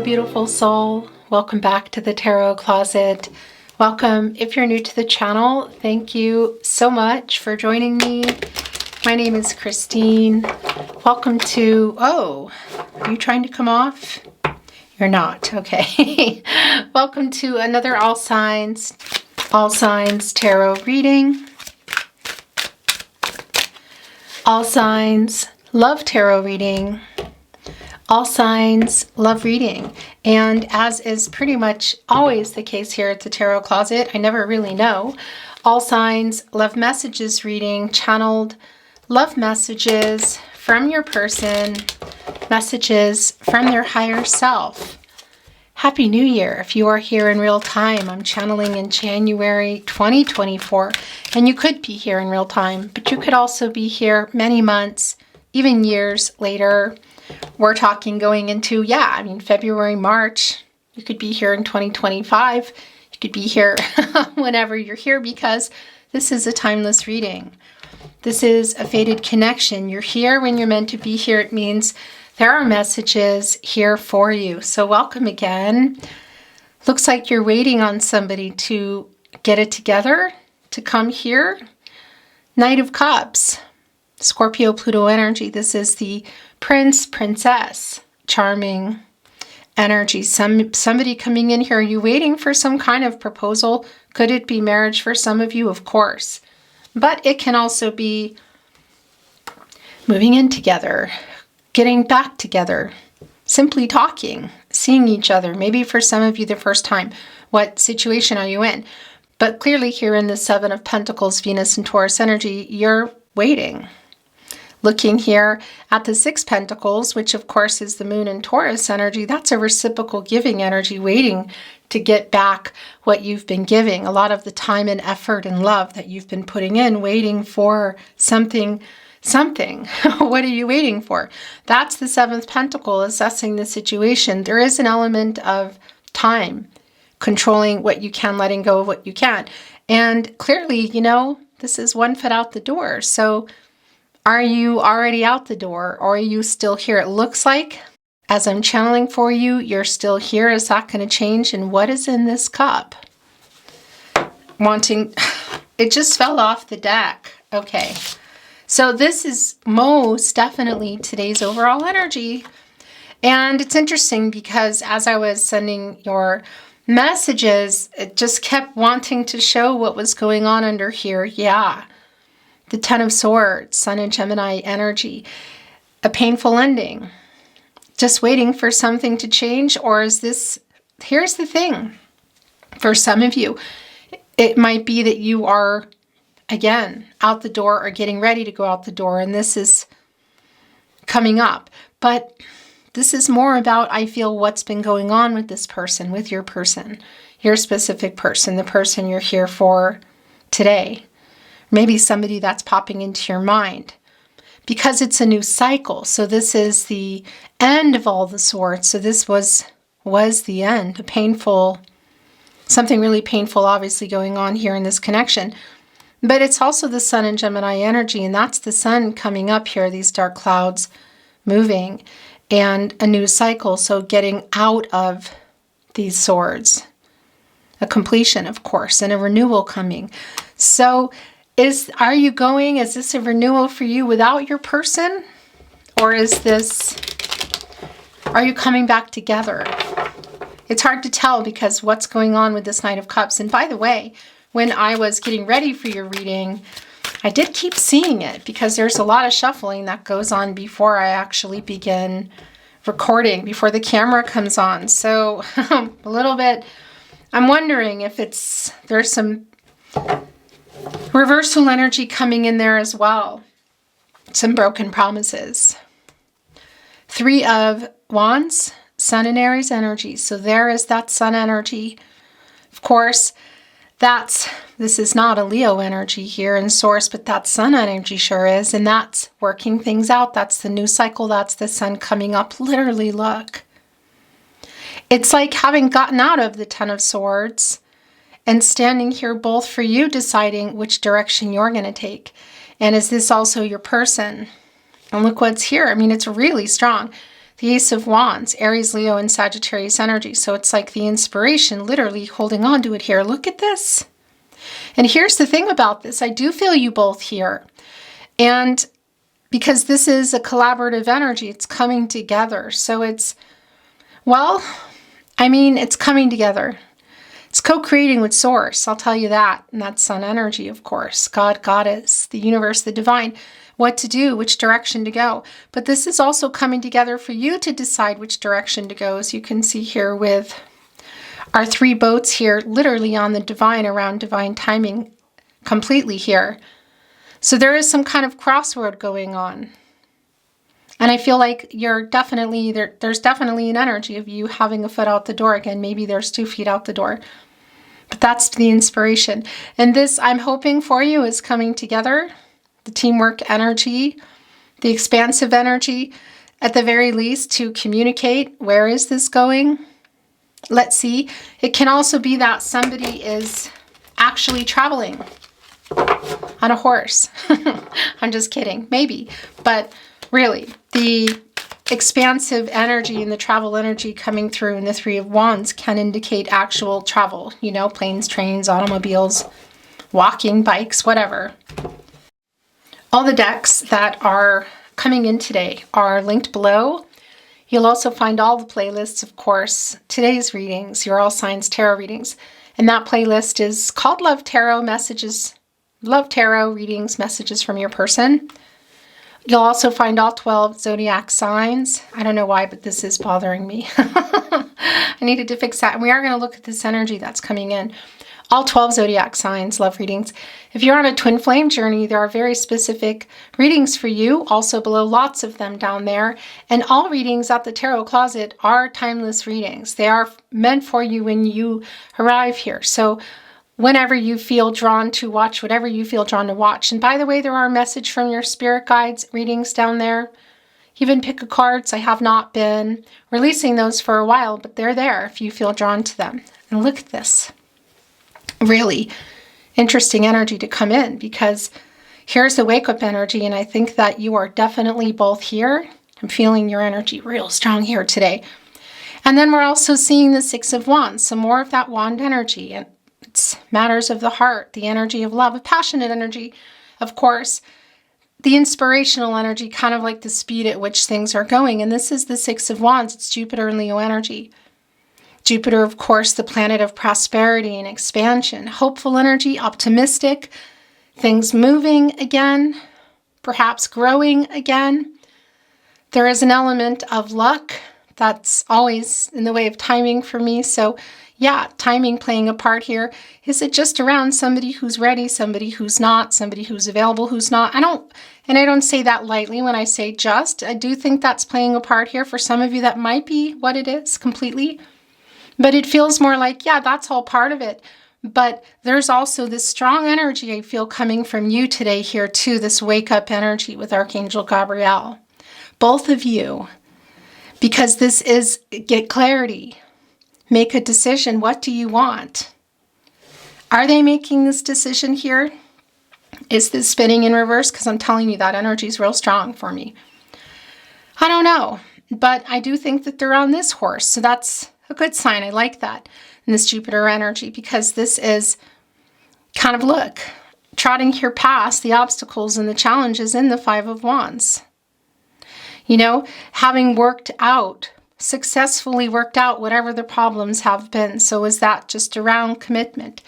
beautiful soul. Welcome back to the Tarot Closet. Welcome. If you're new to the channel, thank you so much for joining me. My name is Christine. Welcome to, oh, are you trying to come off? You're not, okay. Welcome to another All Signs Tarot reading. All Signs Love Tarot reading. All Signs Love reading. And as is pretty much always the case here at the Tarot Closet, I never really know. All Signs Love Messages reading, channeled love messages from your person, messages from their higher self. Happy New Year. If you are here in real time, I'm channeling in January 2024, and you could be here in real time, but you could also be here many months, even years later. We're talking going into, February, March. You could be here in 2025. You could be here whenever you're here, because this is a timeless reading. This is a fated connection. You're here when you're meant to be here. It means there are messages here for you. So welcome again. Looks like you're waiting on somebody to get it together, to come here. Knight of Cups, Scorpio, Pluto energy. This is the Prince, Princess, charming energy. Somebody coming in here. Are you waiting for some kind of proposal? Could it be marriage for some of you? Of course. But it can also be moving in together, getting back together, simply talking, seeing each other. Maybe for some of you the first time. What situation are you in? But clearly here in the Seven of Pentacles, Venus and Taurus energy, you're waiting. Looking here at the Six Pentacles, which of course is the Moon and Taurus energy, that's a reciprocal giving energy, waiting to get back what you've been giving. A lot of the time and effort and love that you've been putting in, waiting for something. What are you waiting for? That's the Seventh Pentacle, assessing the situation. There is an element of time, controlling what you can, letting go of what you can't. And clearly, this is one foot out the door. So are you already out the door, or are you still here? It looks like, as I'm channeling for you, you're still here. Is that going to change? And what is in this cup? It just fell off the deck. Okay. So this is most definitely today's overall energy. And it's interesting because as I was sending your messages, it just kept wanting to show what was going on under here. Yeah. The Ten of Swords, Sun and Gemini energy, a painful ending, just waiting for something to change. Or is this, here's the thing, for some of you, it might be that you are, again, out the door or getting ready to go out the door, and this is coming up. But this is more about, I feel, what's been going on with this person, with your person, your specific person, the person you're here for today. Maybe somebody that's popping into your mind, because it's a new cycle. So this is the end of all the swords. So this was the end, something really painful obviously going on here in this connection. But it's also the Sun and Gemini energy, and that's the Sun coming up here, these dark clouds moving, and a new cycle. So getting out of these swords, a completion, of course, and a renewal coming. So is this a renewal for you without your person? Or are you coming back together? It's hard to tell because what's going on with this Knight of Cups. And by the way, when I was getting ready for your reading, I did keep seeing it because there's a lot of shuffling that goes on before I actually begin recording, before the camera comes on. So a little bit, I'm wondering if there's some reversal energy coming in there as well. Some broken promises. Three of Wands, Sun and Aries energy. So there is that Sun energy. Of course, this is not a Leo energy here in source, but that Sun energy sure is. And that's working things out. That's the new cycle. That's the Sun coming up. Literally, look. It's like having gotten out of the Ten of Swords and standing here both for you, deciding which direction you're going to take. And is this also your person? And look what's here. I mean, it's really strong. the Ace of Wands, Aries, Leo, and Sagittarius energy. So it's like the inspiration, literally holding on to it here. Look at this. And here's the thing about this. I do feel you both here. And because this is a collaborative energy, it's coming together. So it's, well, I mean, it's coming together. It's co-creating with Source, I'll tell you that. And that's Sun energy, of course. God, Goddess, the universe, the divine. What to do, which direction to go. But this is also coming together for you to decide which direction to go, as you can see here with our 3 boats here, literally on the divine, around divine timing completely here. So there is some kind of crossroad going on. And I feel like you're definitely, there's definitely an energy of you having a foot out the door again. Maybe there's 2 feet out the door. But that's the inspiration. And this, I'm hoping for you, is coming together. The teamwork energy, the expansive energy, at the very least, to communicate. Where is this going? Let's see. It can also be that somebody is actually traveling on a horse. I'm just kidding. Maybe. But really, the expansive energy and the travel energy coming through in the 3 of Wands can indicate actual travel. You know, planes, trains, automobiles, walking, bikes, whatever. All the decks that are coming in today are linked below. You'll also find all the playlists, of course, today's readings, your All Signs Tarot readings. And that playlist is called Love Tarot Messages, Love Tarot Readings, Messages from Your Person. You'll also find all 12 zodiac signs. I don't know why, but this is bothering me. I needed to fix that. And we are going to look at this energy that's coming in. All 12 zodiac signs, love readings. If you're on a twin flame journey, there are very specific readings for you. Also below, lots of them down there. And all readings at the Tarot Closet are timeless readings. They are meant for you when you arrive here. So whenever you feel drawn to watch, whatever you feel drawn to watch. And by the way, there are message from your spirit guides readings down there. Even pick a cards. I have not been releasing those for a while, but they're there if you feel drawn to them. And look at this. Really interesting energy to come in, because here's the wake-up energy, and I think that you are definitely both here. I'm feeling your energy real strong here today. And then we're also seeing the 6 of Wands, some more of that wand energy, and it's matters of the heart, the energy of love, a passionate energy, of course, the inspirational energy, kind of like the speed at which things are going. And this is the 6 of Wands. It's Jupiter and Leo energy. Jupiter, of course, the planet of prosperity and expansion, hopeful energy, optimistic, things moving again, perhaps growing again. There is an element of luck that's always in the way of timing for me. So yeah, timing playing a part here. Is it just around somebody who's ready, somebody who's not, somebody who's available, who's not? I don't say that lightly when I say just. I do think that's playing a part here. For some of you, that might be what it is completely. But it feels more like, yeah, that's all part of it. But there's also this strong energy I feel coming from you today here too, this wake-up energy with Archangel Gabriel. Both of you, because this is get clarity. Make a decision. What do you want? Are they making this decision here? Is this spinning in reverse? Because I'm telling you, that energy is real strong for me. I don't know. But I do think that they're on this horse. So that's a good sign. I like that in this Jupiter energy, because this is kind of, look, trotting here past the obstacles and the challenges in the 5 of Wands. You know, having successfully worked out whatever the problems have been. So is that just around commitment?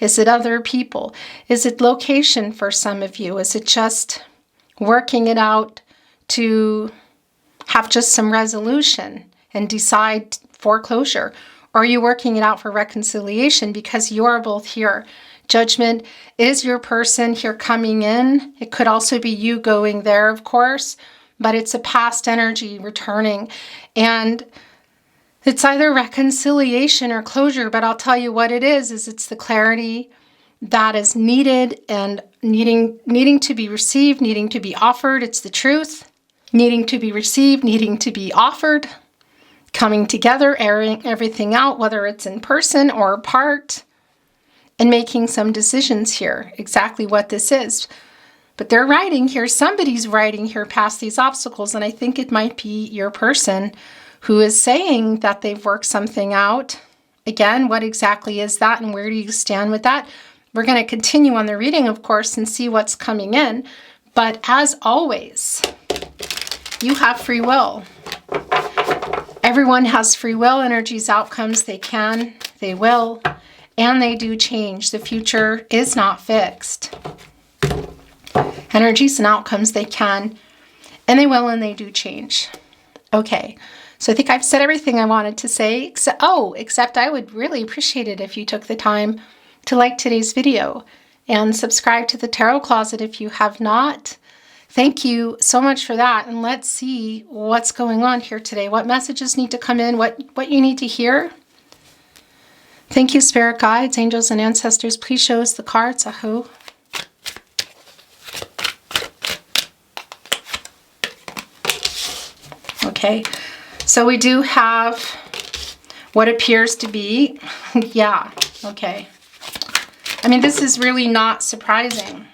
Is it other people? Is it location for some of you? Is it just working it out to have just some resolution and decide foreclosure? Or are you working it out for reconciliation, because you are both here? Judgment is your person here coming in. It could also be you going there, of course, but it's a past energy returning. And it's either reconciliation or closure, but I'll tell you what it is it's the clarity that is needed and needing to be received, needing to be offered. It's the truth, needing to be received, needing to be offered. Coming together, airing everything out, whether it's in person or apart, and making some decisions here, exactly what this is. But they're riding here. Somebody's riding here past these obstacles. And I think it might be your person who is saying that they've worked something out. Again, what exactly is that and where do you stand with that? We're going to continue on the reading, of course, and see what's coming in. But as always, you have free will. Everyone has free will. Energies, outcomes, they can, they will, and they do change. The future is not fixed. Energies and outcomes, they can, and they will, and they do change. Okay, so I think I've said everything I wanted to say, except I would really appreciate it if you took the time to like today's video and subscribe to the Tarot Closet if you have not. Thank you so much for that, and let's see what's going on here today. What messages need to come in, what you need to hear. Thank you, spirit guides, angels, and ancestors. Please show us the cards. Aho. Okay, so we do have what appears to be, yeah, okay. I mean, this is really not surprising.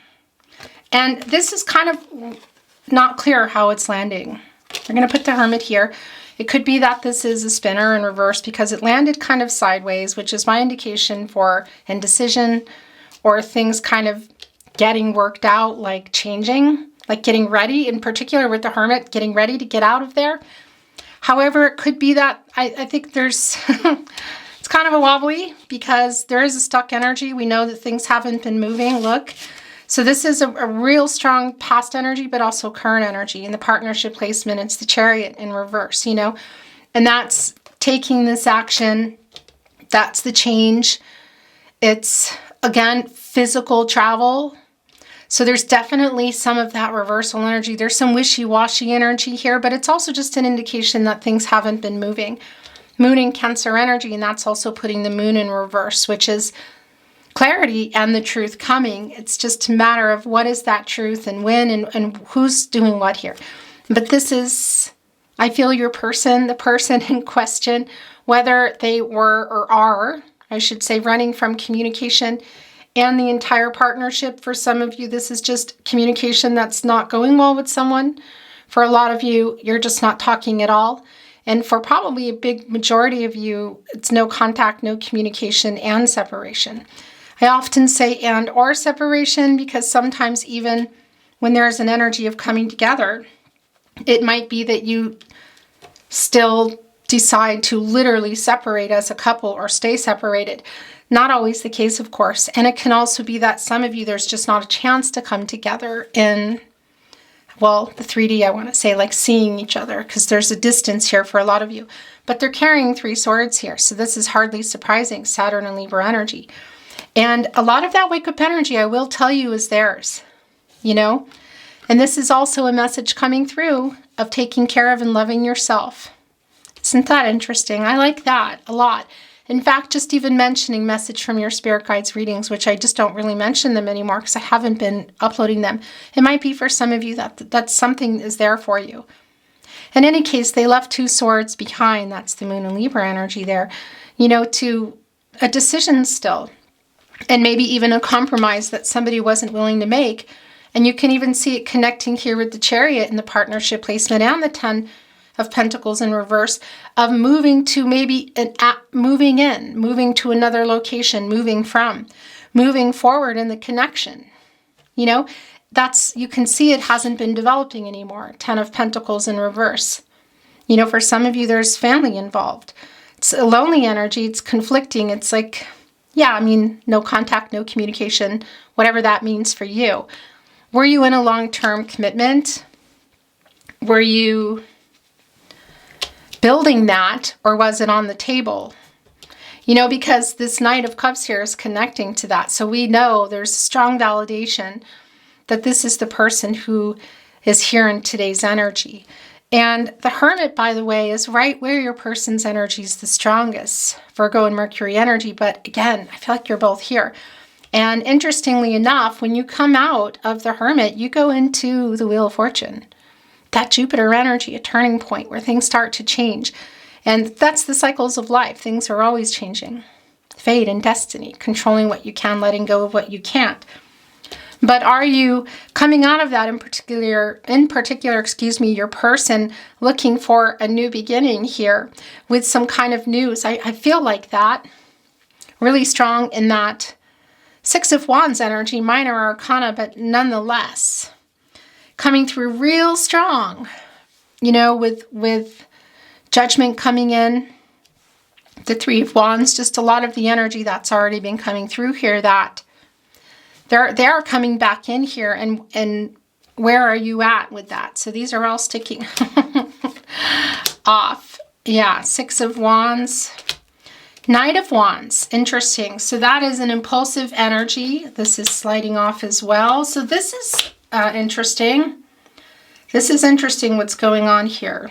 And this is kind of not clear how it's landing. We're going to put the Hermit here. It could be that this is a spinner in reverse because it landed kind of sideways, which is my indication for indecision or things kind of getting worked out, like changing, like getting ready, in particular with the Hermit, getting ready to get out of there. However, it could be that I think there's, it's kind of a wobbly because there is a stuck energy. We know that things haven't been moving. Look. So this is a real strong past energy, but also current energy. In the partnership placement, it's the Chariot in reverse, you know, and that's taking this action. That's the change. It's, again, physical travel. So there's definitely some of that reversal energy. There's some wishy-washy energy here, but it's also just an indication that things haven't been moving. Moon in Cancer energy, and that's also putting the moon in reverse, which is clarity and the truth coming. It's just a matter of what is that truth and when and who's doing what here. But this is, I feel, your person, the person in question, whether they were or are, I should say, running from communication and the entire partnership. For some of you, this is just communication that's not going well with someone. For a lot of you, you're just not talking at all. And for probably a big majority of you, it's no contact, no communication, and separation. I often say and or separation because sometimes even when there's an energy of coming together, it might be that you still decide to literally separate as a couple or stay separated. Not always the case, of course. And it can also be that some of you, there's just not a chance to come together in, well, the 3D, I want to say, like seeing each other, because there's a distance here for a lot of you. But they're carrying 3 swords here, so this is hardly surprising, Saturn and Libra energy. And a lot of that wake-up energy, I will tell you, is theirs, you know? And this is also a message coming through of taking care of and loving yourself. Isn't that interesting? I like that a lot. In fact, just even mentioning message from your spirit guides readings, which I just don't really mention them anymore because I haven't been uploading them. It might be for some of you that something is there for you. In any case, they left 2 swords behind. That's the Moon and Libra energy there, you know, to a decision still. And maybe even a compromise that somebody wasn't willing to make. And you can even see it connecting here with the Chariot in the partnership placement and the 10 of Pentacles in reverse, of moving to maybe moving to another location, moving forward in the connection. You know, that's, you can see it hasn't been developing anymore. 10 of Pentacles in reverse. You know, for some of you, there's family involved. It's a lonely energy. It's conflicting. It's like, yeah, I mean, no contact, no communication, whatever that means for you. Were you in a long-term commitment? Were you building that, or was it on the table? You know, because this Knight of Cups here is connecting to that. So we know there's strong validation that this is the person who is here in today's energy. And the Hermit, by the way, is right where your person's energy is the strongest. Virgo and Mercury energy. But again, I feel like you're both here. And interestingly enough, when you come out of the Hermit, you go into the Wheel of Fortune. That Jupiter energy, a turning point where things start to change. And that's the cycles of life. Things are always changing. Fate and destiny, controlling what you can, letting go of what you can't. But are you coming out of that in particular, your person looking for a new beginning here with some kind of news? I feel like that. Really strong in that Six of Wands energy, minor arcana, but nonetheless coming through real strong, you know, with Judgment coming in, the Three of Wands, just a lot of the energy that's already been coming through here, that they are coming back in here, and where are you at with that? So these are all sticking off. Yeah, Six of Wands, Knight of Wands, interesting. So that is an impulsive energy. This is sliding off as well. So this is interesting. This is interesting what's going on here.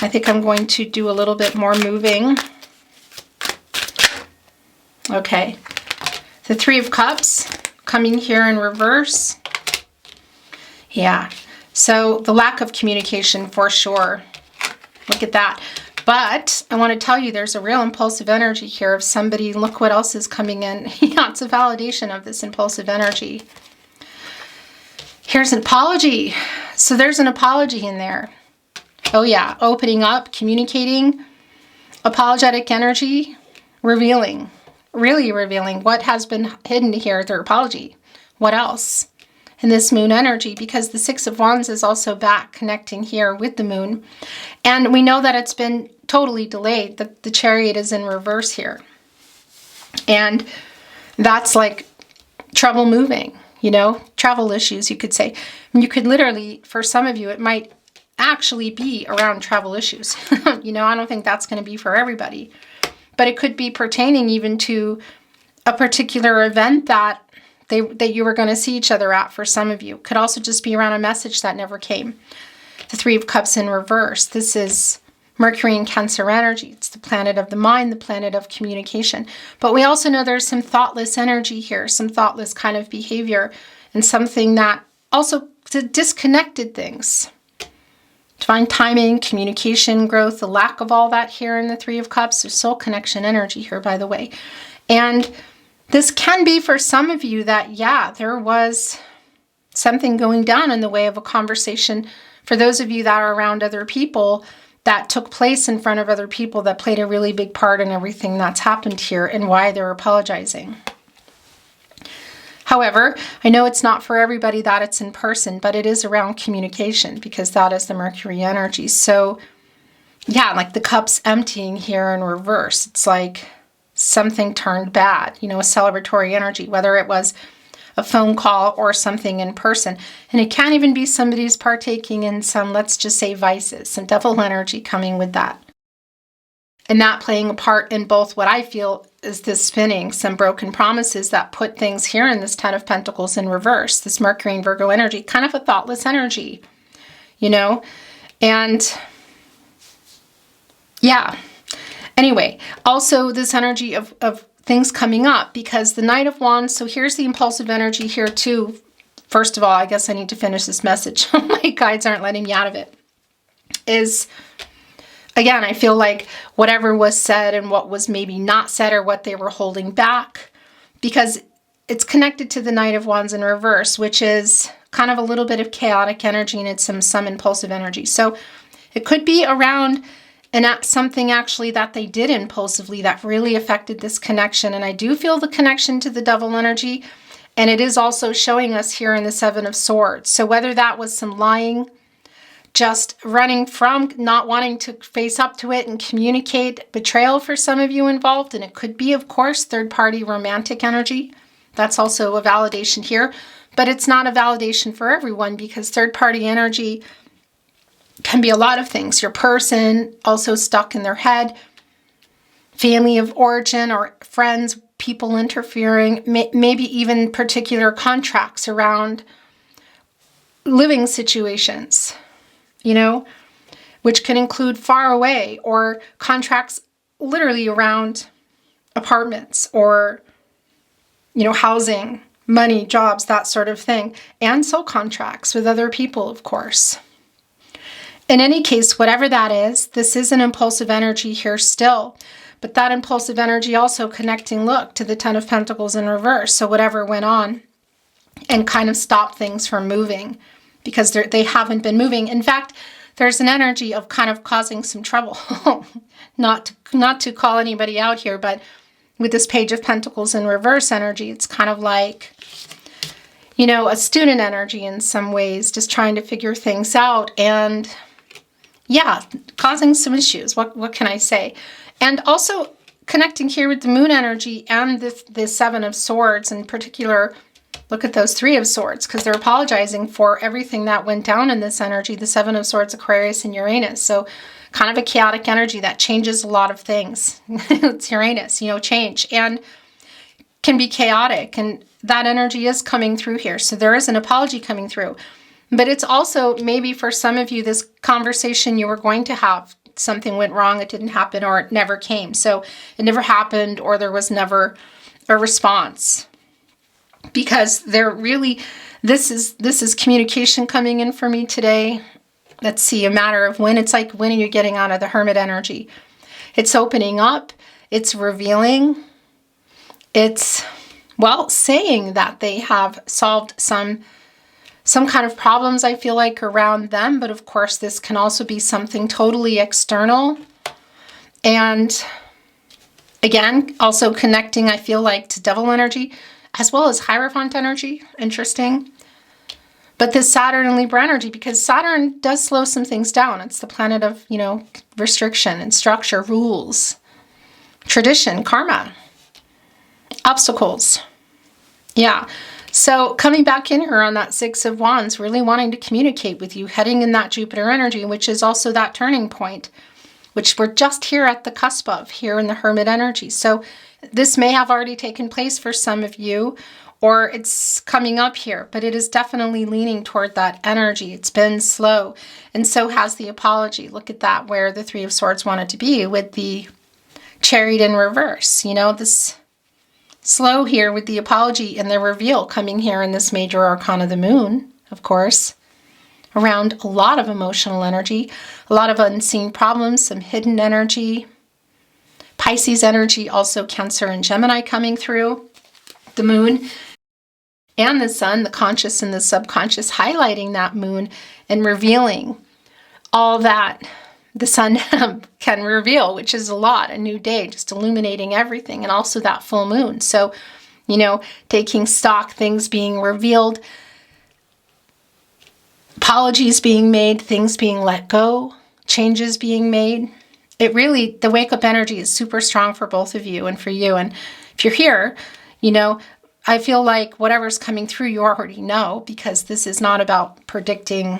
I think I'm going to do a little bit more moving. Okay. The Three of Cups coming here in reverse. Yeah. So the lack of communication for sure. Look at that. But I want to tell you, there's a real impulsive energy here of somebody. Look what else is coming in. Yeah, it's a validation of this impulsive energy. Here's an apology. So there's an apology in there. Oh yeah, opening up, communicating, apologetic energy, revealing, really revealing what has been hidden here, their apology. What else? In this moon energy, because the Six of Wands is also back connecting here with the moon. And we know that it's been totally delayed. The Chariot is in reverse here. And that's like trouble moving, you know, travel issues, you could say. And you could literally, for some of you, it might actually be around travel issues. You know, I don't think that's going to be for everybody. But it could be pertaining even to a particular event that you were going to see each other at for some of you. Could also just be around a message that never came. The Three of Cups in reverse. This is Mercury and Cancer energy. It's the planet of the mind, the planet of communication. But we also know there's some thoughtless energy here, some thoughtless kind of behavior, and something that also disconnected things. Divine timing, communication, growth, the lack of all that here in the Three of Cups. There's soul connection energy here, by the way. And this can be for some of you that, yeah, there was something going down in the way of a conversation. For those of you that are around other people, that took place in front of other people, that played a really big part in everything that's happened here and why they're apologizing. However, I know it's not for everybody that it's in person, but it is around communication because that is the Mercury energy. So yeah, like the cups emptying here in reverse. It's like something turned bad, you know, a celebratory energy, whether it was a phone call or something in person. And it can't even be somebody's partaking in some, let's just say, vices, some devil energy coming with that. And that playing a part in both what I feel is this spinning, some broken promises that put things here in this Ten of Pentacles in reverse, this Mercury and Virgo energy, kind of a thoughtless energy, you know? And yeah. Anyway, also this energy of things coming up, because the Knight of Wands, so here's the impulsive energy here too. First of all, I guess I need to finish this message. My guides aren't letting me out of it. Is, again, I feel like whatever was said and what was maybe not said or what they were holding back, because it's connected to the Knight of Wands in reverse, which is kind of a little bit of chaotic energy, and it's some impulsive energy. So it could be around something actually that they did impulsively that really affected this connection. And I do feel the connection to the devil energy, and it is also showing us here in the Seven of Swords. So whether that was some lying, just running from, not wanting to face up to it and communicate, betrayal for some of you involved, and it could be, of course, third-party romantic energy. That's also a validation here, but it's not a validation for everyone, because third-party energy can be a lot of things. Your person also stuck in their head, family of origin or friends, people interfering, maybe even particular contracts around living situations, you know, which can include far away, or contracts literally around apartments or, you know, housing, money, jobs, that sort of thing, and soul contracts with other people, of course. In any case, whatever that is, this is an impulsive energy here still, but that impulsive energy also connecting, look, to the Ten of Pentacles in reverse. So whatever went on and kind of stop things from moving because they haven't been moving. In fact, there's an energy of kind of causing some trouble. Not to call anybody out here, but with this Page of Pentacles in reverse energy, it's kind of like, you know, a student energy in some ways, just trying to figure things out and, yeah, causing some issues. What can I say? And also connecting here with the Moon energy and the Seven of Swords in particular. Look at those Three of Swords, because they're apologizing for everything that went down in this energy. The Seven of Swords, Aquarius, and Uranus. So kind of a chaotic energy that changes a lot of things. It's Uranus, you know, change, and can be chaotic. And that energy is coming through here. So there is an apology coming through. But it's also maybe for some of you, this conversation you were going to have, something went wrong, it didn't happen, or it never came. So it never happened, or there was never a response. Because they're really, this is communication coming in for me today. Let's see, a matter of when. It's like, when are you getting out of the Hermit energy? It's opening up. It's revealing. It's, well, saying that they have solved some kind of problems, I feel like, around them. But of course, this can also be something totally external. And again, also connecting, I feel like, to Devil energy, as well as Hierophant energy. Interesting. But this Saturn and Libra energy, because Saturn does slow some things down. It's the planet of, you know, restriction and structure, rules, tradition, karma, obstacles. Yeah. So coming back in here on that Six of Wands, really wanting to communicate with you, heading in that Jupiter energy, which is also that turning point, which we're just here at the cusp of, here in the Hermit energy. So this may have already taken place for some of you, or it's coming up here, but it is definitely leaning toward that energy. It's been slow, and so has the apology. Look at that, where the Three of Swords wanted to be with the Chariot in reverse. You know, this slow here with the apology and the reveal coming here in this major arcana, the Moon, of course, around a lot of emotional energy, a lot of unseen problems, some hidden energy. Pisces energy, also Cancer and Gemini coming through. The Moon and the Sun, the conscious and the subconscious, highlighting that Moon and revealing all that the Sun can reveal, which is a lot, a new day, just illuminating everything, and also that full moon. So, you know, taking stock, things being revealed, apologies being made, things being let go, changes being made. It really, the wake-up energy is super strong for both of you and for you. And if you're here, you know, I feel like whatever's coming through, you already know, because this is not about predicting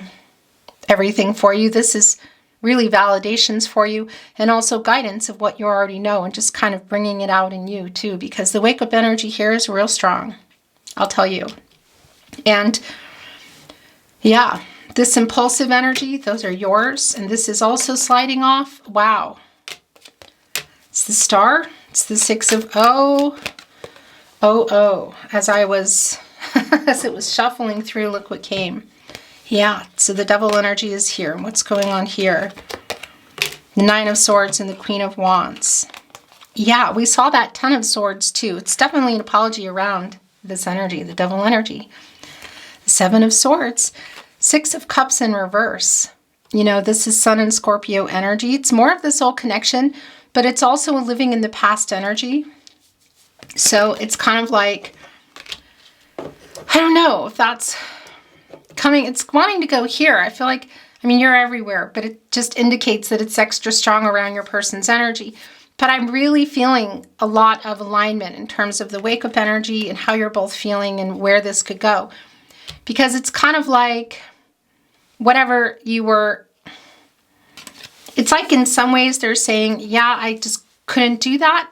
everything for you. This is really validations for you, and also guidance of what you already know, and just kind of bringing it out in you too, because the wake-up energy here is real strong, I'll tell you. And yeah, this impulsive energy, those are yours, and this is also sliding off. Wow. It's the Star. It's the Six of as I was, as it was shuffling through, look what came. Yeah, so the Devil energy is here. And what's going on here? The Nine of Swords and the Queen of Wands. Yeah, we saw that Ten of Swords too. It's definitely an apology around this energy, the Devil energy. The Seven of Swords. Six of Cups in reverse. You know, this is Sun and Scorpio energy. It's more of the soul connection, but it's also a living in the past energy. So it's kind of like, I don't know if that's coming, it's wanting to go here. I feel like, I mean, you're everywhere, but it just indicates that it's extra strong around your person's energy. But I'm really feeling a lot of alignment in terms of the wake-up energy and how you're both feeling and where this could go. Because it's kind of like whatever you were, it's like in some ways they're saying, yeah, I just couldn't do that.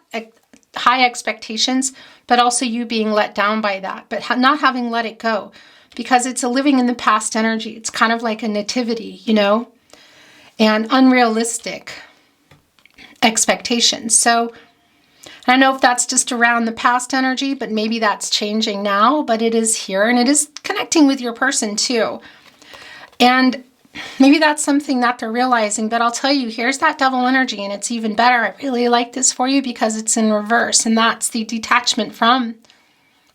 High expectations, but also you being let down by that, but not having let it go, because it's a living in the past energy. It's kind of like a nativity, you know, and unrealistic expectations. So I don't know if that's just around the past energy, but maybe that's changing now, but it is here, and it is connecting with your person too. And maybe that's something that they're realizing, but I'll tell you, here's that Devil energy, and it's even better. I really like this for you because it's in reverse, and that's the detachment from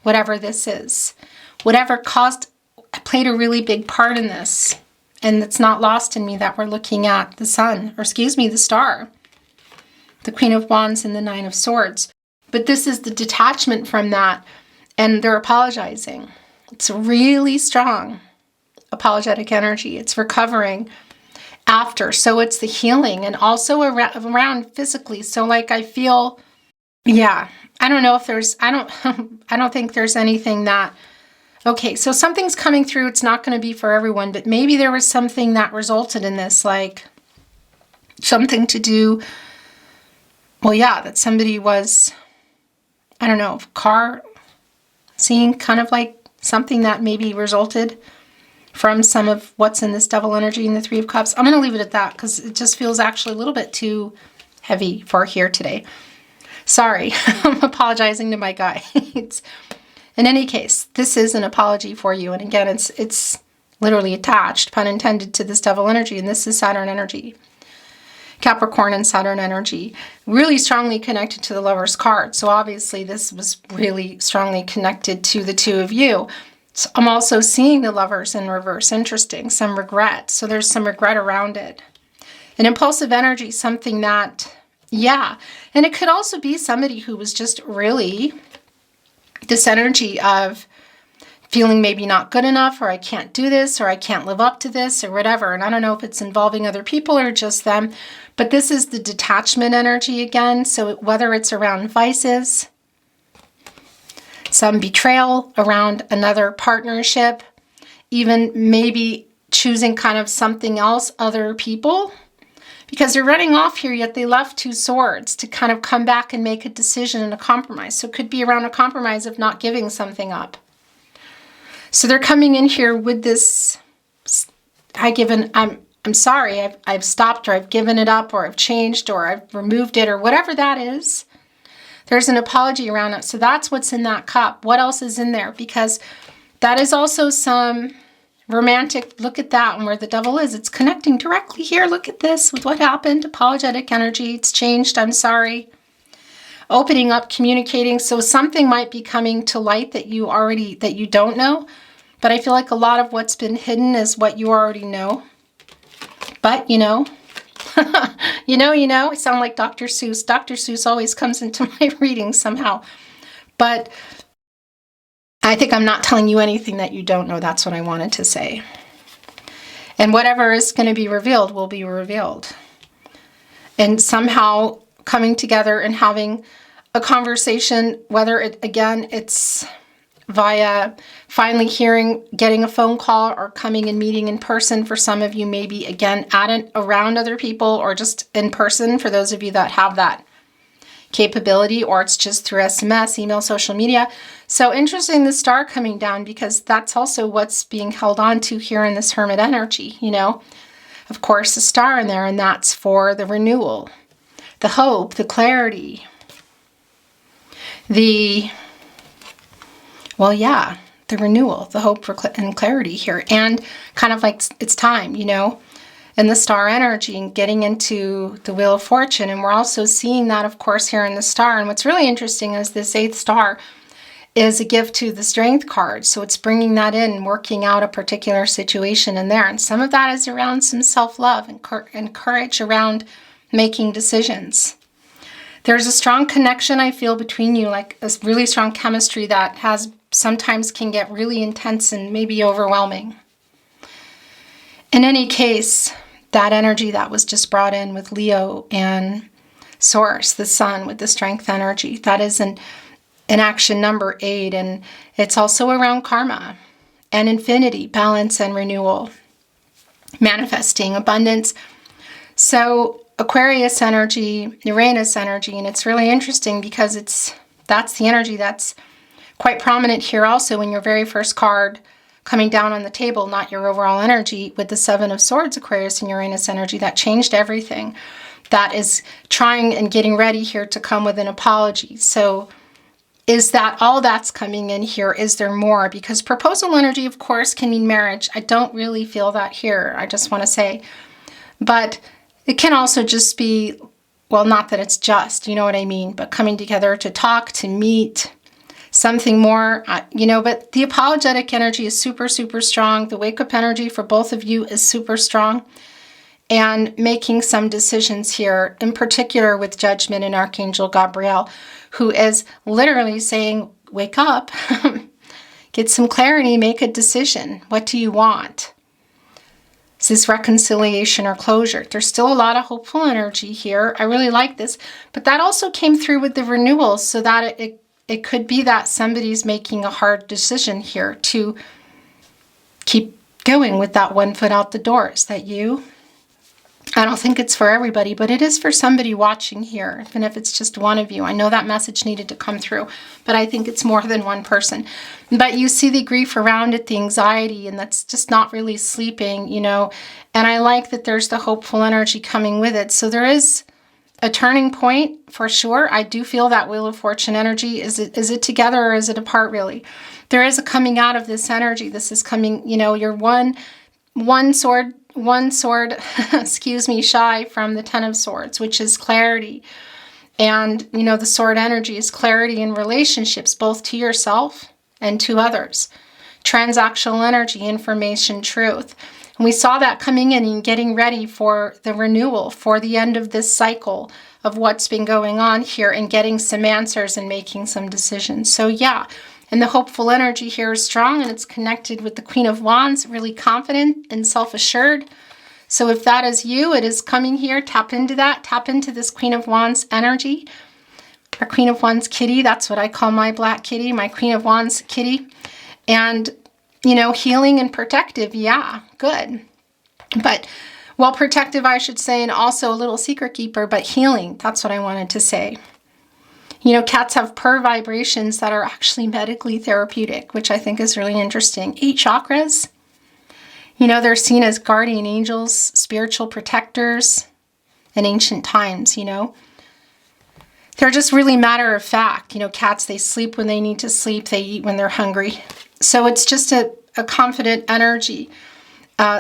whatever this is. Whatever played a really big part in this. And it's not lost in me that we're looking at the sun, or excuse me, the star, the Queen of Wands and the Nine of Swords. But this is the detachment from that, and they're apologizing. It's really strong apologetic energy. It's recovering after. So it's the healing, and also around physically. So like I feel, yeah, I don't know if there's, I don't think there's anything that, okay, so something's coming through. It's not going to be for everyone, but maybe there was something that resulted in this, like something to do, well, yeah, that somebody was, I don't know, car seeing, kind of like something that maybe resulted from some of what's in this devil energy in the Three of Cups. I'm going to leave it at that because it just feels actually a little bit too heavy for here today. Sorry, I'm apologizing to my guides. In any case, this is an apology for you. And again, it's literally attached, pun intended, to this devil energy. And this is Saturn energy. Capricorn and Saturn energy. Really strongly connected to the Lover's card. So obviously this was really strongly connected to the two of you. So I'm also seeing the Lovers in reverse. Interesting. Some regret. So there's some regret around it. An impulsive energy, something that, yeah. And it could also be somebody who was just really this energy of feeling maybe not good enough, or I can't do this, or I can't live up to this, or whatever. And I don't know if it's involving other people or just them, but this is the detachment energy again. So whether it's around vices, some betrayal around another partnership, even maybe choosing kind of something else, other people, because they're running off here, yet they left two swords to kind of come back and make a decision and a compromise. So it could be around a compromise of not giving something up. So they're coming in here with this, I'm sorry, I've stopped, or I've given it up, or I've changed, or I've removed it, or whatever that is. There's an apology around it. So that's what's in that cup. What else is in there? Because that is also some romantic, look at that, and where the devil is. It's connecting directly here. Look at this with what happened. Apologetic energy. It's changed. I'm sorry. Opening up, communicating. So something might be coming to light that you don't know. But I feel like a lot of what's been hidden is what you already know. But you know, you know, I sound like Dr. Seuss. Dr. Seuss always comes into my readings somehow. But I think I'm not telling you anything that you don't know. That's what I wanted to say. And whatever is going to be revealed will be revealed. And somehow coming together and having a conversation, whether it's via finally getting a phone call, or coming and meeting in person for some of you, maybe again around other people, or just in person for those of you that have that capability, or it's just through SMS, email, social media. So interesting, the star coming down, because that's also what's being held on to here in this Hermit energy, you know. Of course, the star in there, and that's for the renewal, the hope, the clarity, the renewal, the hope for and clarity here, and kind of like it's time, you know. And the star energy, and getting into the Wheel of Fortune. And we're also seeing that, of course, here in the star. And what's really interesting is this 8th star is a gift to the Strength card. So it's bringing that in, working out a particular situation in there. And some of that is around some self-love and courage around making decisions. There's a strong connection, I feel, between you, like a really strong chemistry that sometimes can get really intense and maybe overwhelming. In any case, that energy that was just brought in with Leo and Source, the sun with the Strength energy, that is in action number 8. And it's also around karma and infinity, balance and renewal, manifesting abundance. So Aquarius energy, Uranus energy, and it's really interesting because that's the energy that's quite prominent here also in your very first card coming down on the table, not your overall energy, with the 7 of Swords, Aquarius and Uranus energy. That changed everything. That is trying and getting ready here to come with an apology. So is that all that's coming in here? Is there more? Because proposal energy, of course, can mean marriage. I don't really feel that here, I just want to say. But it can also just be, well, not that it's just, you know what I mean, but coming together to talk, to meet, something more, you know, but the apologetic energy is super, super strong. The wake-up energy for both of you is super strong. And making some decisions here, in particular with Judgment and Archangel Gabriel, who is literally saying, wake up, get some clarity, make a decision. What do you want? Is this reconciliation or closure? There's still a lot of hopeful energy here. I really like this. But that also came through with the renewals, so that it could be that somebody's making a hard decision here to keep going with that one foot out the door. Is that you? I don't think it's for everybody, but it is for somebody watching here, even if it's just one of you. I know that message needed to come through, but I think it's more than one person. But you see the grief around it, the anxiety, and that's just not really sleeping, you know. And I like that there's the hopeful energy coming with it. So there is a turning point for sure. I do feel that Wheel of Fortune energy. Is it together or is it apart, really? There is a coming out of this energy. This is coming, you know, you're one sword, excuse me, shy from the Ten of Swords, which is clarity. And, you know, the sword energy is clarity in relationships, both to yourself and to others. Transactional energy, information, truth. And we saw that coming in and getting ready for the renewal, for the end of this cycle of what's been going on here, and getting some answers and making some decisions. So yeah, and the hopeful energy here is strong, and it's connected with the Queen of Wands, really confident and self-assured. So if that is you, it is coming here. Tap into that. Tap into this Queen of Wands energy. Our Queen of Wands kitty. That's what I call my black kitty, my Queen of Wands kitty. And, you know, healing and protective. Yeah, good. But, well, protective, I should say, and also a little secret keeper, but healing. That's what I wanted to say. You know, cats have purr vibrations that are actually medically therapeutic, which I think is really interesting. 8 chakras. You know, they're seen as guardian angels, spiritual protectors in ancient times, you know. They're just really matter of fact. You know, cats, they sleep when they need to sleep. They eat when they're hungry. So it's just a confident energy.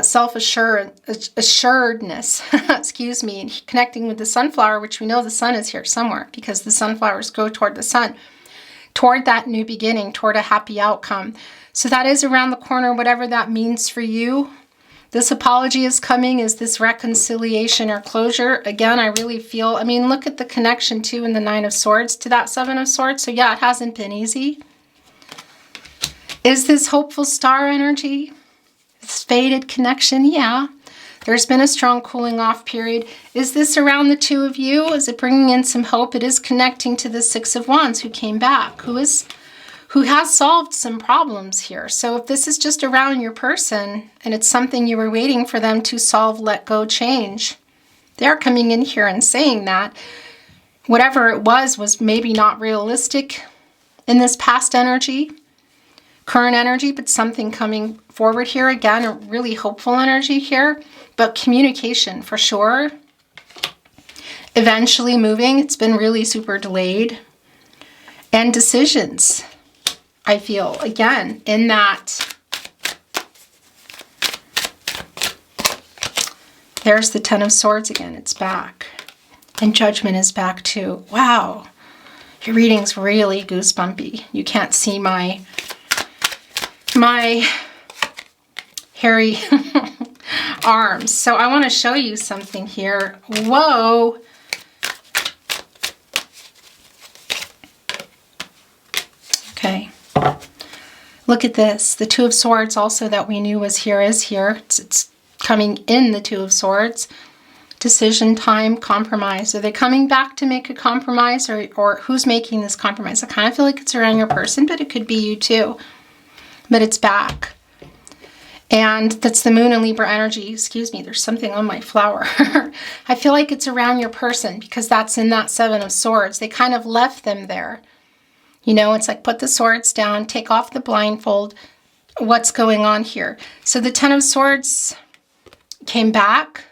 Self-assuredness, excuse me, and connecting with the sunflower, which we know the sun is here somewhere, because the sunflowers go toward the sun, toward that new beginning, toward a happy outcome. So that is around the corner, whatever that means for you. This apology is coming. Is this reconciliation or closure? Again, I really feel, I mean, look at the connection too in the 9 of Swords to that 7 of Swords. So yeah, it hasn't been easy. Is this hopeful star energy? This faded connection? Yeah. There's been a strong cooling off period. Is this around the 2 of you? Is it bringing in some hope? It is connecting to the 6 of Wands who came back, who has solved some problems here. So if this is just around your person and it's something you were waiting for them to solve, let go, change, they're coming in here and saying that whatever it was maybe not realistic in this past energy, current energy, but something coming forward here. Again, a really hopeful energy here, but communication for sure. Eventually moving. It's been really super delayed. And decisions, I feel, again, in that. There's the 10 of Swords again. It's back. And Judgment is back too. Wow. Your reading's really goosebumpy. You can't see my hairy arms. So I want to show you something here. Whoa. Okay. Look at this. The 2 of Swords also that we knew was here is here. It's coming in the 2 of Swords. Decision, time, compromise. Are they coming back to make a compromise, or who's making this compromise? I kind of feel like it's around your person, but it could be you too. But it's back. And that's the Moon and Libra energy. Excuse me, there's something on my flower. I feel like it's around your person because that's in that 7 of Swords. They kind of left them there. You know, it's like put the swords down, take off the blindfold. What's going on here? So the 10 of Swords came back.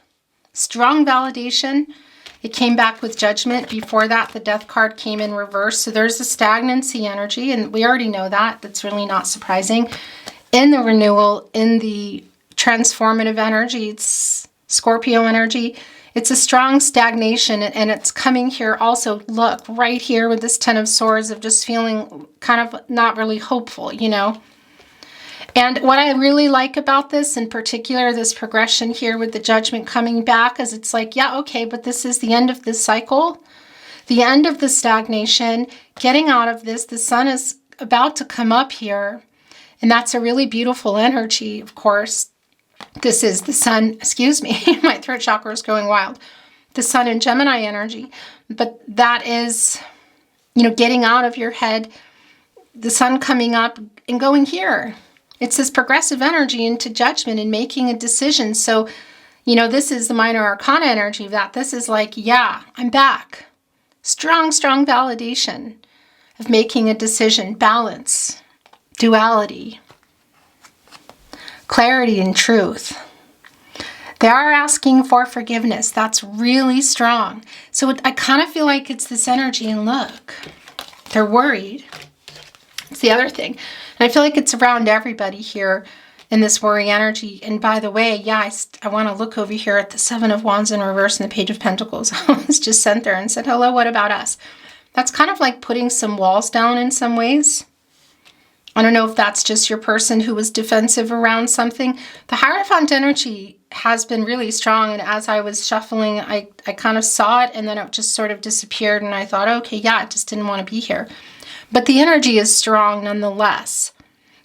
Strong validation. It came back with Judgment. Before that, the Death card came in reverse. So there's a stagnancy energy, and we already know that. That's really not surprising. In the renewal, in the transformative energy, it's Scorpio energy. It's a strong stagnation, and it's coming here also, look, right here with this Ten of Swords, of just feeling kind of not really hopeful, you know. And what I really like about this, in particular, this progression here with the Judgment coming back, is it's like, yeah, okay, but this is the end of this cycle, the end of the stagnation, getting out of this. The sun is about to come up here, and that's a really beautiful energy, of course. This is the sun, excuse me, my throat chakra is going wild. The sun in Gemini energy. But that is, you know, getting out of your head, the sun coming up and going here. It's this progressive energy into Judgment and making a decision. So, you know, this is the minor arcana energy of that. This is like, yeah, I'm back. Strong, strong validation of making a decision. Balance, duality, clarity and truth. They are asking for forgiveness. That's really strong. So I kind of feel like it's this energy, and look, they're worried. It's the other thing. And I feel like it's around everybody here in this worry energy. And by the way, yeah, I want to look over here at the Seven of Wands in reverse and the Page of Pentacles. I was just sent there and said, hello, what about us? That's kind of like putting some walls down in some ways. I don't know if that's just your person who was defensive around something. The Hierophant energy has been really strong, and as I was shuffling, I kind of saw it, and then it just sort of disappeared, and I thought, okay, yeah, it just didn't want to be here. But the energy is strong nonetheless.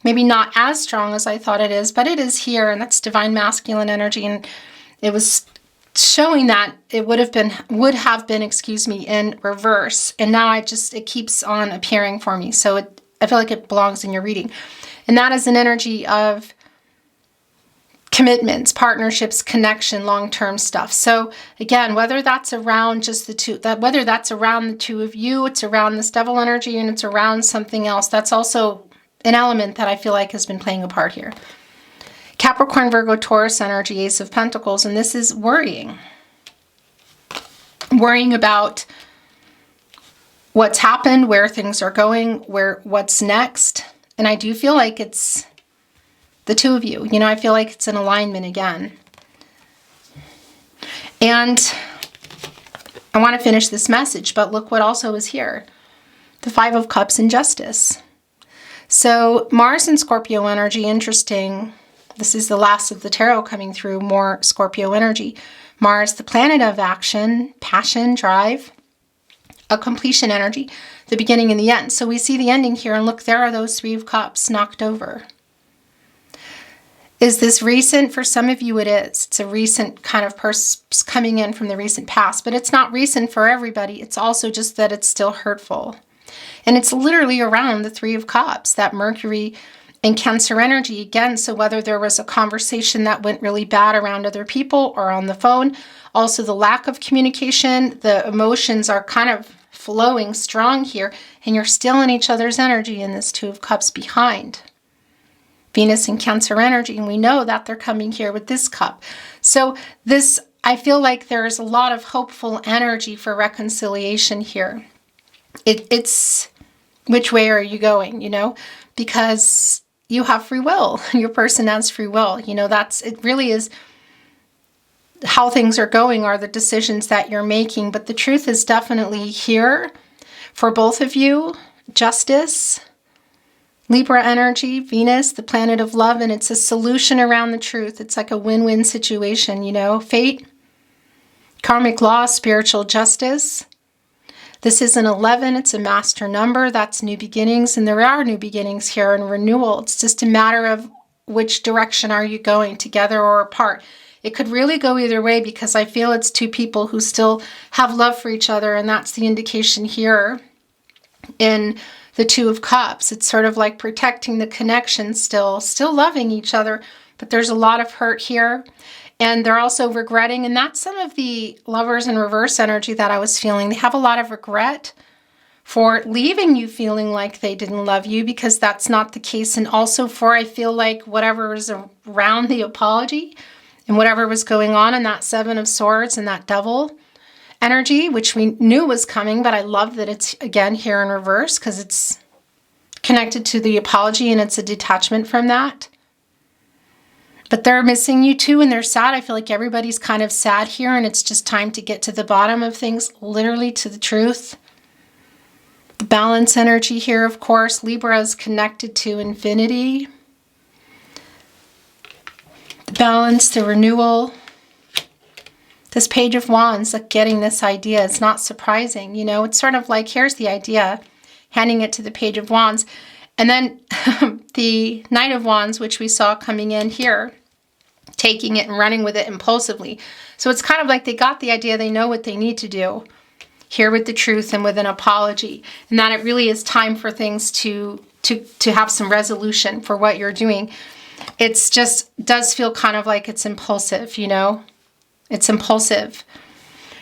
Maybe not as strong as I thought it is, but it is here, and that's Divine Masculine energy, and it was showing that it would have been, excuse me, in reverse, and now it keeps on appearing for me. So I feel like it belongs in your reading. And that is an energy of commitments, partnerships, connection, long-term stuff. So again, whether that's around just the two, whether that's around the two of you, it's around this Devil energy, and it's around something else, that's also an element that I feel like has been playing a part here. Capricorn, Virgo, Taurus energy, Ace of Pentacles, and this is worrying. Worrying about what's happened, where things are going, what's next. And I do feel like it's the two of you. You know, I feel like it's an alignment again. And I want to finish this message, but look what also is here. The Five of Cups and Justice. So Mars and Scorpio energy, interesting. This is the last of the tarot coming through, more Scorpio energy. Mars, the planet of action, passion, drive. A completion energy, the beginning and the end. So we see the ending here, and look, there are those Three of Cups knocked over. Is this recent? For some of you it is. It's a recent kind of person coming in from the recent past, but it's not recent for everybody. It's also just that it's still hurtful. And it's literally around the Three of Cups, that Mercury and Cancer energy again. So whether there was a conversation that went really bad around other people or on the phone, also the lack of communication, the emotions are kind of flowing strong here, and you're still in each other's energy in this Two of Cups behind. Venus and Cancer energy, and we know that they're coming here with this cup. So this, I feel like there's a lot of hopeful energy for reconciliation here. It's which way are you going, you know, because you have free will. Your person has free will. You know, it really is how things are going, are the decisions that you're making. But the truth is definitely here for both of you. Justice, Libra energy, Venus, the planet of love, and it's a solution around the truth. It's like a win-win situation, you know. Fate, karmic law, spiritual justice. This is an 11. It's a master number. That's new beginnings, and there are new beginnings here and renewal. It's just a matter of which direction are you going, together or apart. It could really go either way, because I feel it's two people who still have love for each other, and that's the indication here in the Two of Cups. It's sort of like protecting the connection still loving each other, but there's a lot of hurt here, and they're also regretting, and that's some of the Lovers in reverse energy that I was feeling. They have a lot of regret for leaving you feeling like they didn't love you, because that's not the case, and also for, I feel like, whatever is around the apology, and whatever was going on in that Seven of Swords and that Devil energy, which we knew was coming, but I love that it's again here in reverse, because it's connected to the apology and it's a detachment from that. But they're missing you too, and they're sad. I feel like everybody's kind of sad here, and it's just time to get to the bottom of things, literally to the truth. The balance energy here, of course. Libra is connected to infinity. The balance, the renewal. This Page of Wands, like getting this idea, it's not surprising, you know. It's sort of like, here's the idea, handing it to the Page of Wands. And then the Knight of Wands, which we saw coming in here, taking it and running with it impulsively. So it's kind of like they got the idea, they know what they need to do here with the truth and with an apology. And that it really is time for things to have some resolution for what you're doing. It's just does feel kind of like it's impulsive, you know. It's impulsive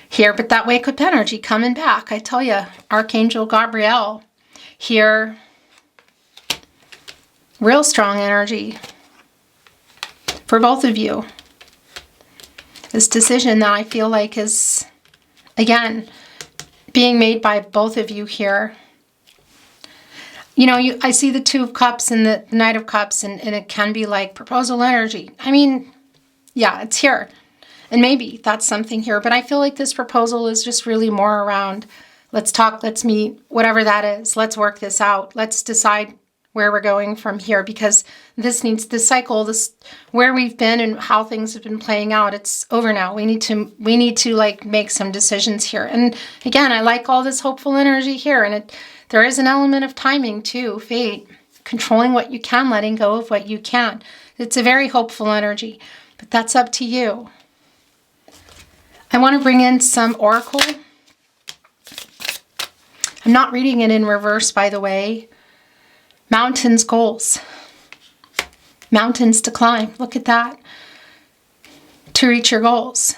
here, but that wake up energy coming back. I tell you, Archangel Gabriel here, real strong energy for both of you. This decision that I feel like is, again, being made by both of you here. You know, I see the Two of Cups and the Knight of Cups, and it can be like proposal energy. I mean, yeah, it's here. And maybe that's something here, but I feel like this proposal is just really more around, let's talk, let's meet, whatever that is. Let's work this out. Let's decide where we're going from here, because this cycle, where we've been and how things have been playing out, it's over now. We need to like make some decisions here. And again, I like all this hopeful energy here, and there is an element of timing too, fate, controlling what you can, letting go of what you can't. It's a very hopeful energy, but that's up to you. I want to bring in some oracle. I'm not reading it in reverse, by the way. Mountains, goals. Mountains to climb. Look at that. To reach your goals.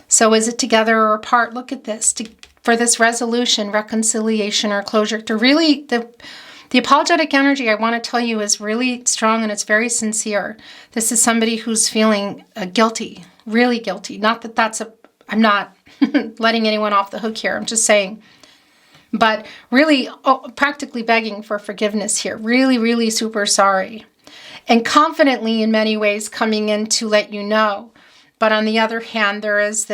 So is it together or apart? Look at this. For this resolution, reconciliation, or closure. To really, the apologetic energy, I want to tell you, is really strong, and it's very sincere. This is somebody who's feeling guilty. Really guilty. Not that that's I'm not letting anyone off the hook here. I'm just saying. But really practically begging for forgiveness here. Really, really super sorry. And confidently in many ways coming in to let you know. But on the other hand, there is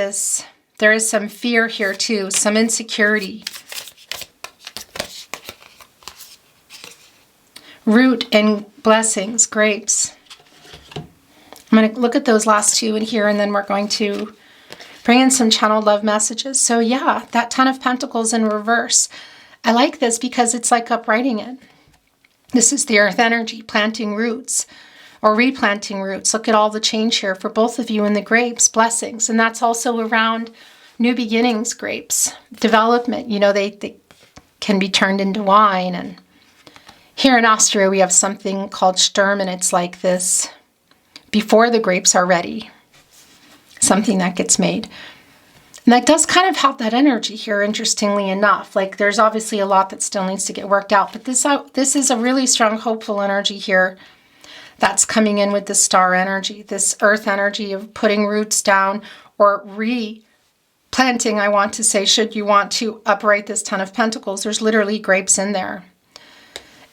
some fear here too. Some insecurity. Root and blessings, grapes. I'm going to look at those last two in here, and then we're going to bring in some channeled love messages. So yeah, that Ten of Pentacles in reverse. I like this because it's like uprighting it. This is the earth energy, planting roots or replanting roots. Look at all the change here for both of you in the grapes, blessings. And that's also around new beginnings, grapes, development. You know, they can be turned into wine. And here in Austria, we have something called Sturm, and it's like this before the grapes are ready. Something that gets made. And that does kind of have that energy here, interestingly enough. Like there's obviously a lot that still needs to get worked out, but this is a really strong, hopeful energy here that's coming in with the star energy, this earth energy of putting roots down or replanting, I want to say, should you want to upright this Ten of Pentacles. There's literally grapes in there.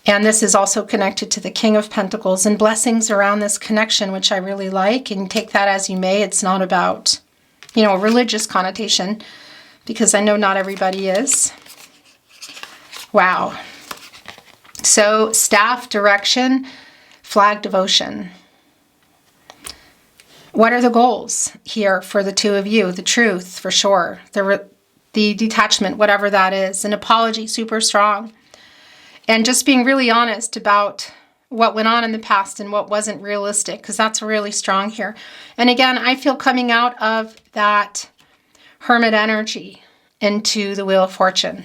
And this is also connected to the King of Pentacles, and blessings around this connection, which I really like. And take that as you may. It's not about, you know, a religious connotation, because I know not everybody is. Wow. So staff, direction, flag, devotion. What are the goals here for the two of you? The truth, for sure. The detachment, whatever that is. An apology, super strong. And just being really honest about what went on in the past and what wasn't realistic, because that's really strong here. And again, I feel coming out of that Hermit energy into the Wheel of Fortune.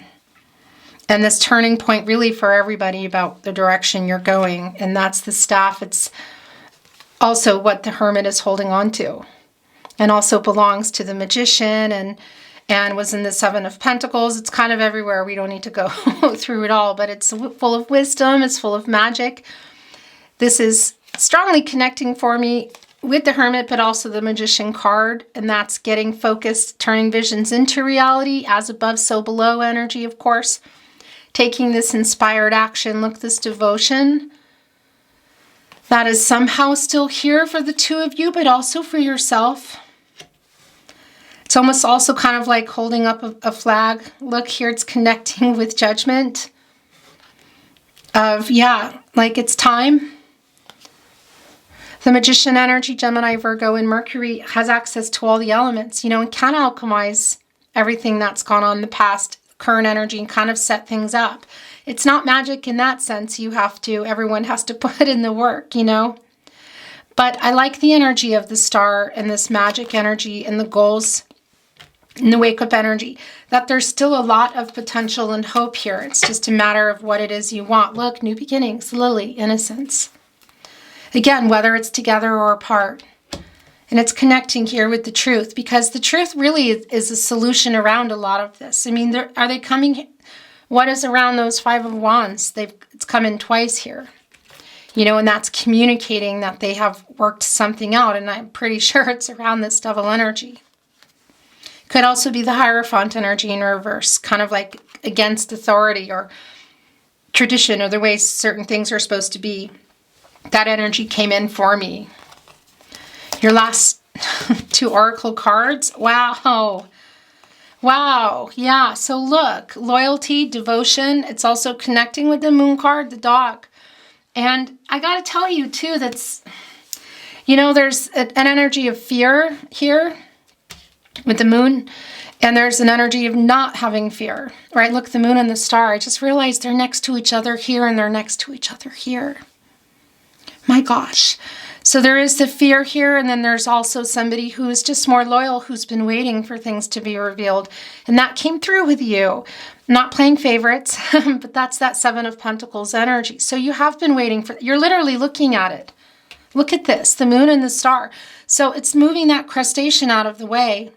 And this turning point really for everybody about the direction you're going. And that's the staff. It's also what the Hermit is holding on to. And also belongs to the Magician and was in the Seven of Pentacles. It's kind of everywhere. We don't need to go through it all, but it's full of wisdom. It's full of magic. This is strongly connecting for me with the Hermit, but also the Magician card. And that's getting focused, turning visions into reality, as above, so below energy, of course. Taking this inspired action. Look, this devotion. that is somehow still here for the two of you, but also for yourself. It's almost also kind of like holding up a flag. Look here, it's connecting with judgment of, yeah, like it's time. The Magician energy, Gemini, Virgo, and Mercury has access to all the elements, you know, and can alchemize everything that's gone on in the past, current energy, and kind of set things up. It's not magic in that sense. Everyone has to put in the work, you know. But I like the energy of the star and this magic energy and the goals and the wake-up energy, that there's still a lot of potential and hope here. It's just a matter of what it is you want. Look, new beginnings, lily, innocence. Again, whether it's together or apart. And it's connecting here with the truth, because the truth really is a solution around a lot of this. I mean, are they coming? What is around those Five of Wands? It's come in twice here. You know, and that's communicating that they have worked something out. And I'm pretty sure it's around this Devil energy. Could also be the Hierophant energy in reverse, kind of like against authority or tradition or the way certain things are supposed to be. That energy came in for me. Your last two oracle cards. Wow. Wow. Yeah. So look, loyalty, devotion. It's also connecting with the Moon card, the dog. And I got to tell you too, that's, you know, there's an energy of fear here with the Moon, and there's an energy of not having fear, right? Look, the Moon and the star, I just realized they're next to each other here and they're next to each other here. My gosh. So there is the fear here, and then there's also somebody who is just more loyal, who's been waiting for things to be revealed. And that came through with you. Not playing favorites, but that's that Seven of Pentacles energy. So you have been waiting for, you're literally looking at it. Look at this, the Moon and the star. So it's moving that crustacean out of the way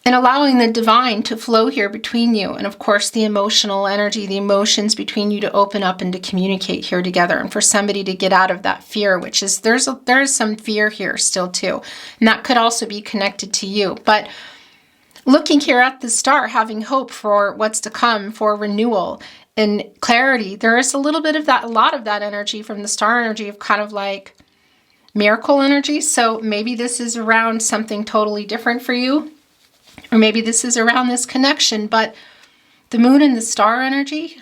and allowing the divine to flow here between you. And of course, the emotional energy, the emotions between you to open up and to communicate here together. And for somebody to get out of that fear, which is, there is some fear here still too. And that could also be connected to you. But looking here at the star, having hope for what's to come, for renewal and clarity, there is a little bit of that, a lot of that energy from the star energy of kind of like miracle energy. So maybe this is around something totally different for you. Or maybe this is around this connection, but the Moon and the star energy,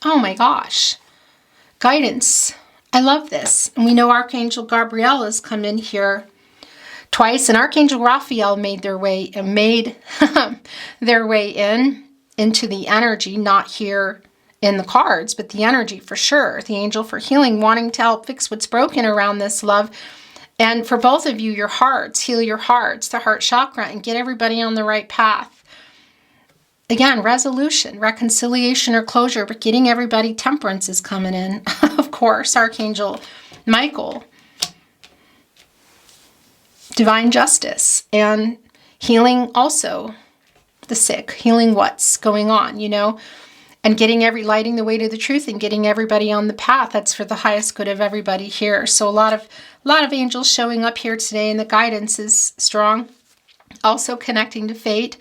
oh my gosh, guidance. I love this. And we know Archangel Gabriel has come in here twice, and Archangel Raphael made their way into the energy, not here in the cards, but the energy for sure. The angel for healing, wanting to help fix what's broken around this love. And for both of you, your hearts, heal your hearts, the heart chakra, and get everybody on the right path. Again, resolution, reconciliation, or closure, but getting everybody, temperance is coming in. Of course, Archangel Michael, divine justice, and healing also the sick, healing what's going on, you know, and lighting the way to the truth and getting everybody on the path. That's for the highest good of everybody here. So a lot of angels showing up here today, and the guidance is strong. Also connecting to fate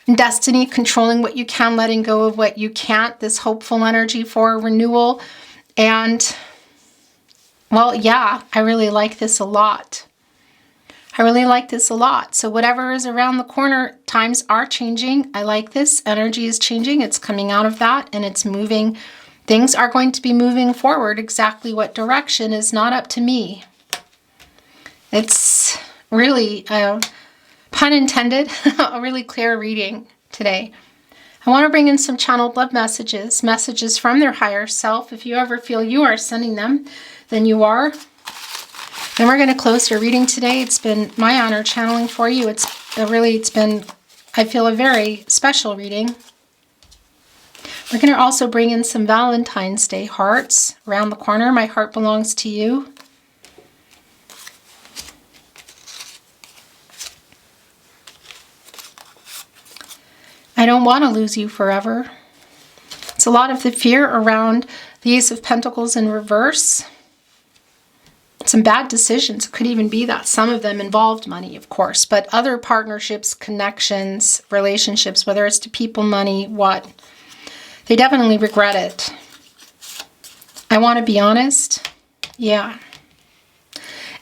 and destiny, controlling what you can, letting go of what you can't. This hopeful energy for renewal. And well, yeah, I really like this a lot. I really like this a lot. So whatever is around the corner, times are changing. I like this. Energy is changing. It's coming out of that and it's moving. Things are going to be moving forward. Exactly what direction is not up to me. It's really, pun intended, a really clear reading today. I want to bring in some channeled love messages from their higher self. If you ever feel you are sending them, then you are. Then we're going to close your reading today. It's been my honor channeling for you. It's been, I feel, a very special reading. We're going to also bring in some Valentine's Day hearts around the corner. My heart belongs to you. I don't want to lose you forever. It's a lot of the fear around the Ace of Pentacles in reverse. Some bad decisions. It could even be that some of them involved money, of course, but other partnerships, connections, relationships, whether it's to people, money, what, they definitely regret it. I want to be honest. Yeah.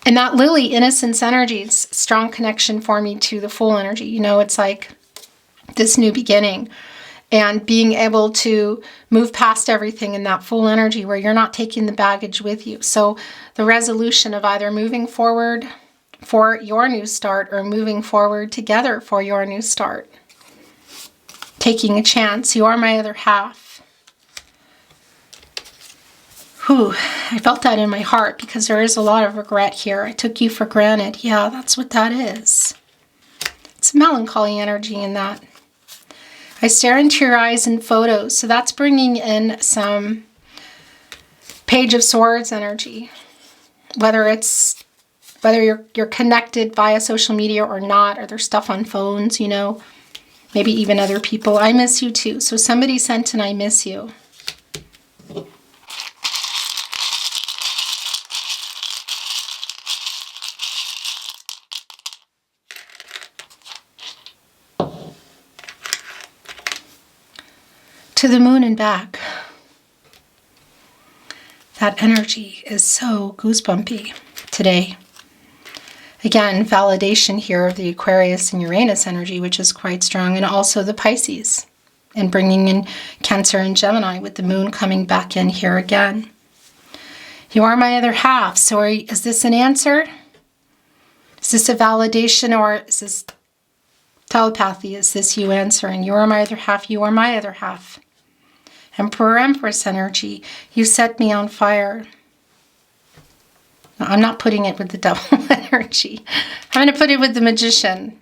And that Lily innocence energy is a strong connection for me to the Fool energy. You know, it's like this new beginning and being able to move past everything in that Fool energy where you're not taking the baggage with you. So the resolution of either moving forward for your new start or moving forward together for your new start. Taking a chance. You are my other half. Whew, I felt that in my heart because there is a lot of regret here. I took you for granted. Yeah, that's what that is. It's melancholy energy in that. I stare into your eyes in photos. So that's bringing in some Page of Swords energy. Whether you're connected via social media or not, or there's stuff on phones, you know, maybe even other people. I miss you too. So somebody sent an I miss you. To the moon and back. That energy is so goosebumpy today. Again, validation here of the Aquarius and Uranus energy, which is quite strong, and also the Pisces, and bringing in Cancer and Gemini with the moon coming back in here again. You are my other half. So is this an answer? Is this a validation, or is this telepathy? Is this you answering? You are my other half. You are my other half. Emperor, Empress energy. You set me on fire. No, I'm not putting it with the Devil energy. I'm going to put it with the Magician.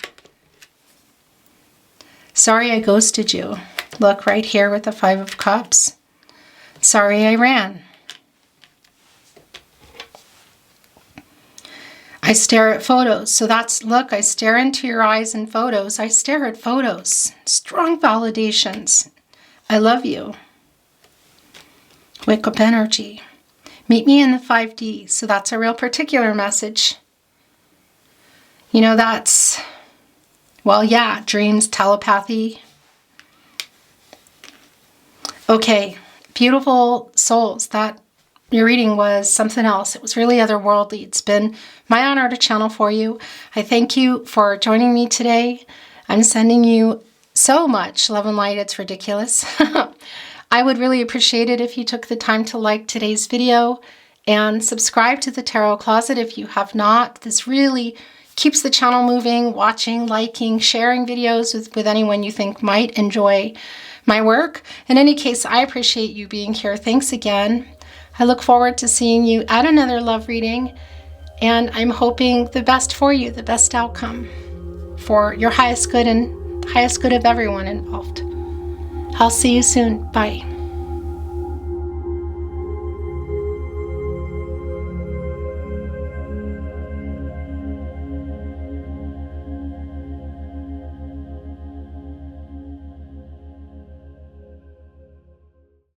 Sorry I ghosted you. Look right here with the Five of Cups. Sorry I ran. I stare at photos. So that's, look, I stare into your eyes in photos. I stare at photos. Strong validations. I love you. Wake up energy. Meet me in the 5D. So that's a real particular message. You know, that's, well, yeah, dreams, telepathy. Okay, beautiful souls. That your reading was something else. It was really otherworldly. It's been my honor to channel for you. I thank you for joining me today. I'm sending you so much love and light. It's ridiculous. I would really appreciate it if you took the time to like today's video and subscribe to the Tarot Closet if you have not. This really keeps the channel moving, watching, liking, sharing videos with anyone you think might enjoy my work. In any case, I appreciate you being here. Thanks again. I look forward to seeing you at another love reading, and I'm hoping the best for you, the best outcome for your highest good and the highest good of everyone involved. I'll see you soon. Bye.